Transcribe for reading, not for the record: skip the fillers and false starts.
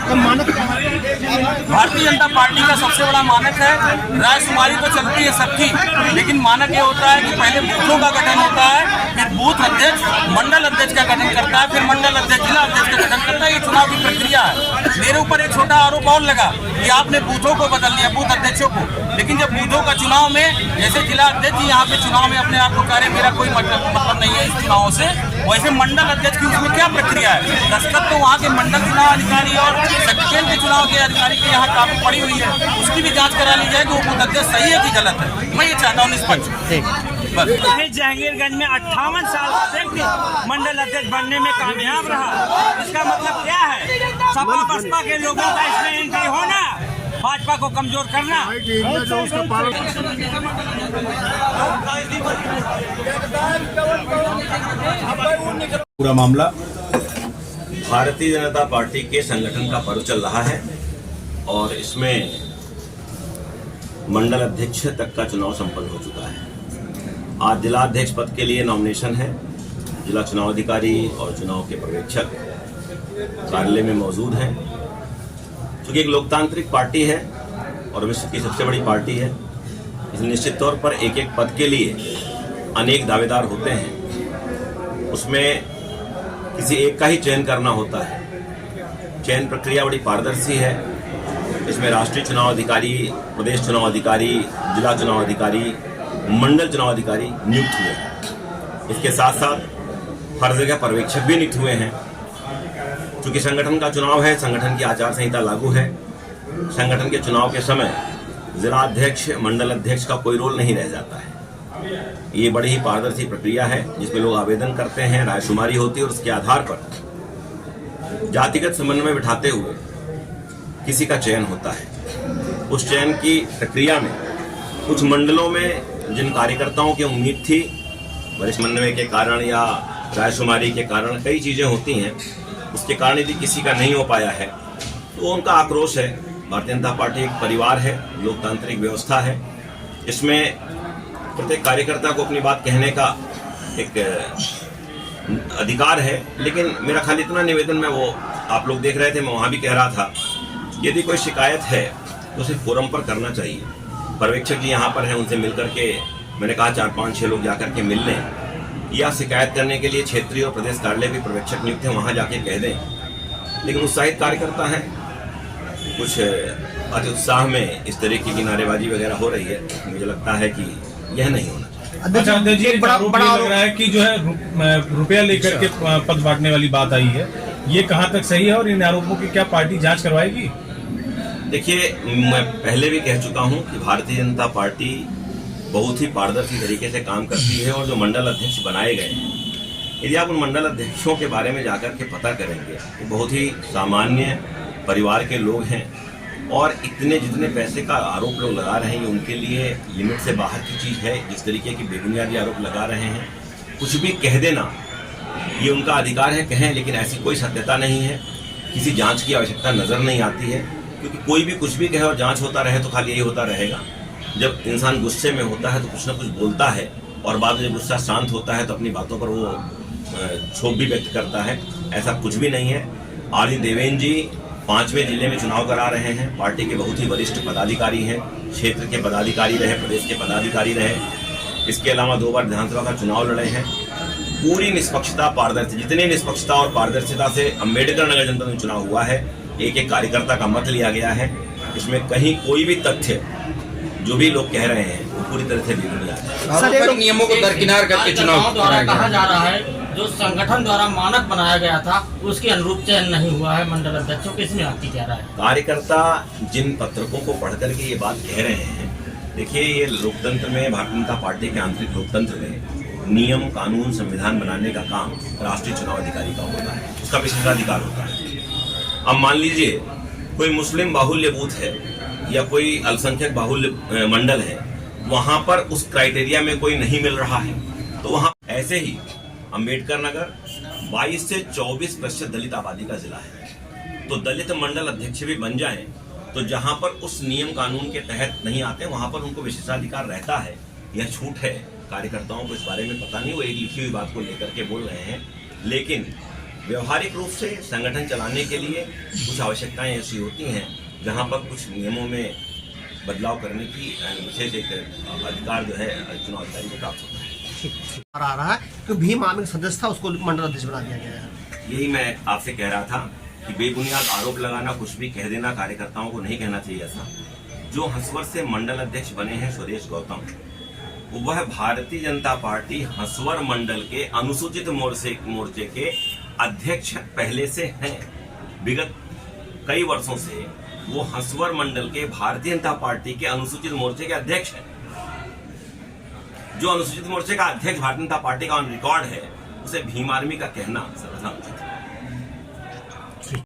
तो मानक क्या है? भारतीय जनता पार्टी का सबसे बड़ा मानक है रायशुमारी तो चलती है सबकी, लेकिन मानक ये होता है कि पहले बूथों का गठन होता है, फिर बूथ अध्यक्ष मंडल अध्यक्ष का गठन करता है, फिर मंडल अध्यक्ष जिला अध्यक्ष का गठन करता है। ये चुनाव की प्रक्रिया है। मेरे ऊपर एक छोटा आरोप और लगा कि आपने बूथों को बदल दिया, बूथ अध्यक्षों को, लेकिन जब बूथों का चुनाव में जैसे जिला अध्यक्ष यहाँ पे चुनाव में अपने आप को कार्य, मेरा कोई मतलब नहीं है इस चुनाव से, वैसे मंडल अध्यक्ष की उसमें क्या प्रक्रिया है? दस्तखत तो वहाँ के मंडल चुनाव अधिकारी और सेक्रेटरी के चुनाव के अधिकारी की यहाँ काफी पड़ी हुई है, उसकी भी जांच करा ली जाए कि वो बूथ अध्यक्ष सही है कि गलत है। मैं ये चाहता हूँ निष्पक्ष। जहांगीरगंज में 58 साल का व्यक्ति मंडल अध्यक्ष बनने में कामयाब रहा। इसका मतलब क्या है? सपा बसपा के लोगों का इसमें एंट्री होना, भाजपा को कमजोर करना। पूरा मामला भारतीय जनता पार्टी के संगठन का पर्व चल रहा है और इसमें मंडल अध्यक्ष तक का चुनाव संपन्न हो चुका है। आज जिला अध्यक्ष पद के लिए नॉमिनेशन है। जिला चुनाव अधिकारी और चुनाव के पर्यवेक्षक कार्यालय में मौजूद हैं। चूंकि एक लोकतांत्रिक पार्टी है और विश्व की सबसे बड़ी पार्टी है, इसलिए निश्चित तौर पर एक एक पद के लिए अनेक दावेदार होते हैं। उसमें किसी एक का ही चयन करना होता है। चयन प्रक्रिया बड़ी पारदर्शी है। इसमें राष्ट्रीय चुनाव अधिकारी, प्रदेश चुनाव अधिकारी, जिला चुनाव अधिकारी, मंडल चुनाव अधिकारी नियुक्त हुए हैं। इसके साथ साथ हर जगह पर्यवेक्षक भी नियुक्त हुए हैं। चूंकि संगठन का चुनाव है, संगठन की आचार संहिता लागू है। संगठन के चुनाव के समय जिला अध्यक्ष, मंडल अध्यक्ष का कोई रोल नहीं रह जाता है। ये बड़ी ही पारदर्शी प्रक्रिया है जिसमें लोग आवेदन करते हैं, रायशुमारी होती है और उसके आधार पर जातिगत समन्वय बिठाते हुए किसी का चयन होता है। उस चयन की प्रक्रिया में कुछ मंडलों में जिन कार्यकर्ताओं की उम्मीद थी, वरिष्ठ समन्वय के कारण या रायशुमारी के कारण कई चीजें होती हैं, उसके कारण यदि किसी का नहीं हो पाया है तो उनका आक्रोश है। भारतीय जनता पार्टी एक परिवार है, लोकतांत्रिक व्यवस्था है। इसमें प्रत्येक कार्यकर्ता को अपनी बात कहने का एक अधिकार है। लेकिन मेरा खाली इतना निवेदन, मैं वो आप लोग देख रहे थे, मैं वहाँ भी कह रहा था, यदि कोई शिकायत है तो उसे फोरम पर करना चाहिए। पर्यवेक्षक जी यहाँ पर हैं, उनसे मिलकर के मैंने कहा 4-5-6 लोग जाकर के मिल लें, या शिकायत करने के लिए क्षेत्रीय और प्रदेश कार्यालय भी पर्यवेक्षक नियुक्त हैं, वहाँ जाके कह दें। लेकिन उत्साहित कार्यकर्ता हैं, कुछ अति उत्साह में इस तरीके की नारेबाजी वगैरह हो रही है। मुझे लगता है कि यह नहीं होना चाहिए। अच्छा अध्यक्ष जी, बड़ा लग रहा है कि जो है रुपया लेकर के पद बांटने वाली बात आई है, ये कहाँ तक सही है और इन आरोपों की क्या पार्टी जांच करवाएगी? देखिए, मैं पहले भी कह चुका हूं कि भारतीय जनता पार्टी बहुत ही पारदर्शी तरीके से काम करती है और जो मंडल अध्यक्ष बनाए गए हैं, यदि आप उन मंडल अध्यक्षों के बारे में जाकर के पता करेंगे तो बहुत ही सामान्य परिवार के लोग हैं और इतने जितने पैसे का आरोप लोग लगा रहे हैं, उनके लिए लिमिट से बाहर की चीज़ है। जिस तरीके की बेबुनियादी आरोप लगा रहे हैं, कुछ भी कह देना ये उनका अधिकार है, कहें, लेकिन ऐसी कोई सत्यता नहीं है। किसी जांच की आवश्यकता नज़र नहीं आती है, क्योंकि कोई भी कुछ भी कहे और जांच होता रहे तो खाली यही होता रहेगा। जब इंसान गुस्से में होता है तो कुछ ना कुछ बोलता है और बाद में जब गुस्सा शांत होता है तो अपनी बातों पर वो क्षोभ भी व्यक्त करता है। ऐसा कुछ भी नहीं है। आरडी देवेंद्र जी 5वें जिले में चुनाव करा रहे हैं। पार्टी के बहुत ही वरिष्ठ पदाधिकारी हैं, क्षेत्र के पदाधिकारी रहे, प्रदेश के पदाधिकारी रहे। इसके अलावा 2 बार विधानसभा का चुनाव लड़े हैं। पूरी निष्पक्षता, पारदर्शी, जितनी निष्पक्षता और पारदर्शिता से अम्बेडकर नगर जनपद में चुनाव हुआ है, एक एक कार्यकर्ता का मत लिया गया है। इसमें कहीं कोई भी तथ्य जो भी लोग कह रहे हैं वो पूरी तरह से बेबुनियाद है। नियमों को दरकिनार करके चुनाव द्वारा कहा जा रहा है जो संगठन द्वारा मानक बनाया गया था उसके अनुरूप चयन नहीं हुआ है मंडल अध्यक्षों को, इसमें आपकी क्या राय है? कार्यकर्ता जिन पत्रकों को पढ़ करके ये बात कह रहे हैं, देखिए, ये लोकतंत्र में, भारतीय जनता पार्टी के आंतरिक लोकतंत्र में नियम, कानून, संविधान बनाने का काम राष्ट्रीय चुनाव अधिकारी का होता है, उसका विशेषाधिकार होता है। अब मान लीजिए कोई मुस्लिम बाहुल्य बूथ है या कोई अल्पसंख्यक बाहुल्य मंडल है, वहां पर उस क्राइटेरिया में कोई नहीं मिल रहा है, तो वहां ऐसे ही अम्बेडकर नगर 22 से 24% दलित आबादी का जिला है, तो दलित मंडल अध्यक्ष भी बन जाएं तो जहां पर उस नियम कानून के तहत नहीं आते वहां पर उनको विशेषाधिकार रहता है। यह छूट है। कार्यकर्ताओं को इस बारे में पता नहीं, वो एक लिखी हुई बात को लेकर के बोल रहे हैं। लेकिन व्यवहारिक रूप से संगठन चलाने के लिए कुछ आवश्यकताएं ऐसी होती हैं जहां पर कुछ नियमों में बदलाव करने की विशेष एक अधिकार जो है चुनाव अधिकारी को प्राप्त होता है। आ रहा है कि भीम आर्मी सदस्य था, उसको मंडल अध्यक्ष बना दिया गया है। यही मैं आपसे कह रहा था कि बेबुनियाद आरोप लगाना, कुछ भी कह देना कार्यकर्ताओं को नहीं कहना चाहिए ऐसा। जो हंसवर से मंडल अध्यक्ष बने हैं सुरेश गौतम, वह भारतीय जनता पार्टी हंसवर मंडल के अनुसूचित मोर्चे के अध्यक्ष पहले से हैं। विगत कई वर्षों से वो हंसवर मंडल के भारतीय जनता पार्टी के अनुसूचित मोर्चे के अध्यक्ष हैं। जो अनुसूचित मोर्चे का अध्यक्ष भारतीय जनता पार्टी का ऑन रिकॉर्ड है, उसे भीम आर्मी का कहना सर्वथा अनुचित है।